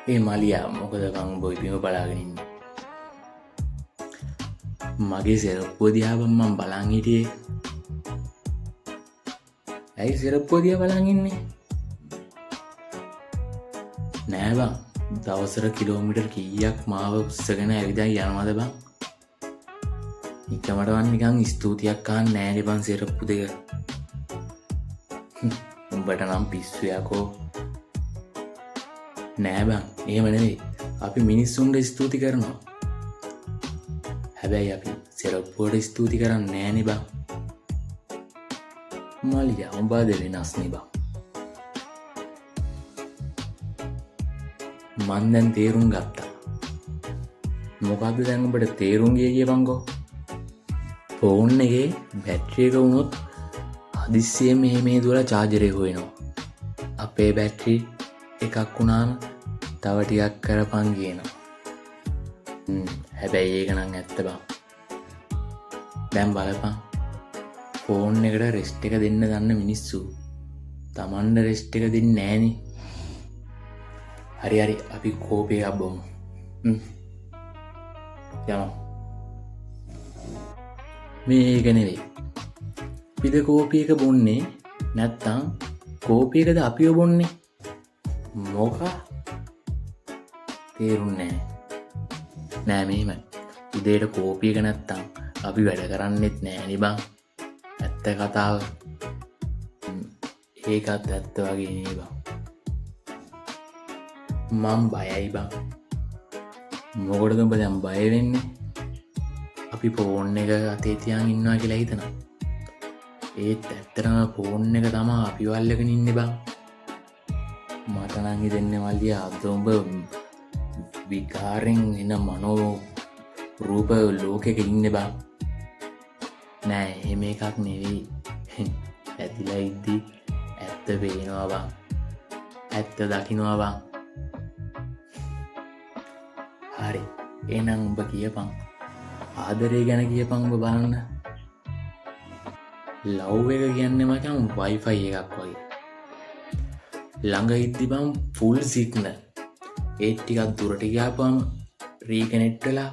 ඒ මලියා මොකද බං බොයි බිම බලාගෙන ඉන්නේ. මගේ සෙරප්පුව දිහා බං මං බලන් හිටියේ. ඇයි සෙරප්පුව දිහා බලන් ඉන්නේ? නෑ බං, දවසට කිලෝමීටර් කීයක් මාව උස්සගෙන ඇවිදන් යනවද බං? නිකමටවත් නිකන් ස්තුතියක් අහන්න නෑනේ බං සෙරප්පු දෙක. උඹට නම් පිස්සු යකෝ. නෑ බං, එහෙම නෙවෙයි. අපි මිනිස්සුන්ට ස්තුති කරනවා. හැබැයි අපි සෙරප්පුවට ස්තුති කරන්නේ නෑනේ බං. මලියා උඹ වෙනස් නේ බං. මන් දැන් තේරුම් ගත්තා. මොකක්ද දැන් උඹට තේරුම් ගියේ කියපන්කෝ? ෆෝන් එකේ බැටරි එක වුණොත් හදිස්සියෙන් මේ දුවලා චාර්ජරේ හොයනවා. අපේ බැටරි එකක් වුණාම තව ටිකක් කරපන් කියනවා. හැබැයි ඒක නම් ඇත්ත බං. දැන් බලපන්, ෆෝන් එකට රෙස්ට් එක දෙන්න දන්න මිනිස්සු තමන්ට රෙස්ට් එක දෙන්නේ නෑනේ. හරි අපි කෝපි එකක් බොමු. යමු. මේක නෙවෙයි. පිද කෝපි එක බොන්නේ නැත්තම් කෝපි එකද අපිව බොන්නේ? මොකා? තේරුන්නේ නෑ මෙහෙම. උදේට කෝපි එක නැත්තම් අපි වැඩ කරන්නෙත් නෑනේ බං. ඇත්ත කතාව. ඒකත් ඇත්ත වගේ නේ බං. මං බයයි බං. මොකටද උඹ දැන් බය වෙන්නේ? අපි ෆෝන් එක අතේ තියාගෙන ඉන්නවා කියලා හිතනවා. ඒත් ඇත්තටම ෆෝන් එක තමයි අපි වල්ලගෙන ඉන්නේ බං. මට නම් හිතෙන්නේ මල්ලියා අද උඹ විකාරෙන් එන මනෝ රූප ලෝකෙක ඉන්නේ බං. නෑ එහෙම එකක් නෙවෙයි. ඇතිලා ඉද්දි ඇත්ත පේනවා බං. ඇත්ත දකින්නවා බං. හරි, එහෙනම් උඹ කියපන්. ආදරේ ගැන කියපන් උඹ බලන්න. ලව් එක කියන්නේ මචං වයිෆයි එකක් වගේ. ළඟ ඉද්දි බං ෆුල් සිග්නල්. ඒ ටිකක් දුරට ගියාපම රීකනෙක්ට් වෙලා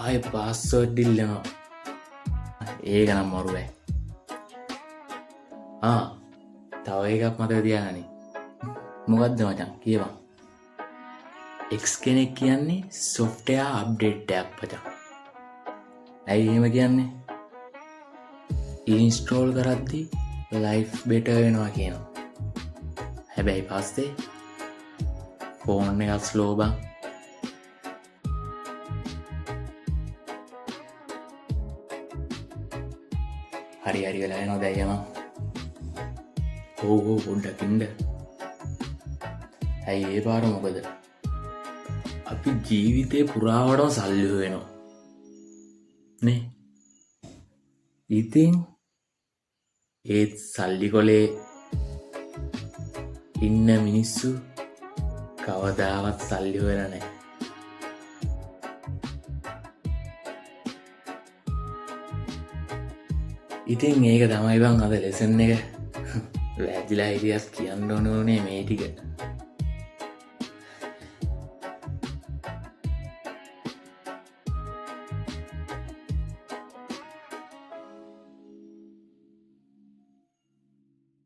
ආයෙ පාස්වර්ඩ් ඉල්ලනවා. ඒක නම් මරුවයි. තව එකක් මතක තියාගනි. මොකද්ද මචං කියපන්. X කෙනෙක් කියන්නේ software update එකක් මචං. ඇයි එහෙම කියන්නේ? ඉන්ස්ටෝල් කරද්දි ලයිෆ් බෙටර් වෙනවා කියනවා. හැබැයි පස්සේ ෆෝන් එකක් ස්ලෝ බං. හරි වෙලා යනවා දැන් යමන්. ඕ පොඩ්ඩක් ඉන්න. ඇයි ඒ පාර මොකද? අපි ජීවිතේ පුරාවටම සල්ලි හොයනවා නේ. ඉතින් ඒත් සල්ලි කොලේ ඉන්න මිනිස්සු කවදාවත් සල්ලි හොයලා නැහැ. ඉතින් ඒක තමයි බං අද ලෙසන් එක. වැදිලා හිටියත් කියන්න ඕනේ මේ ටික.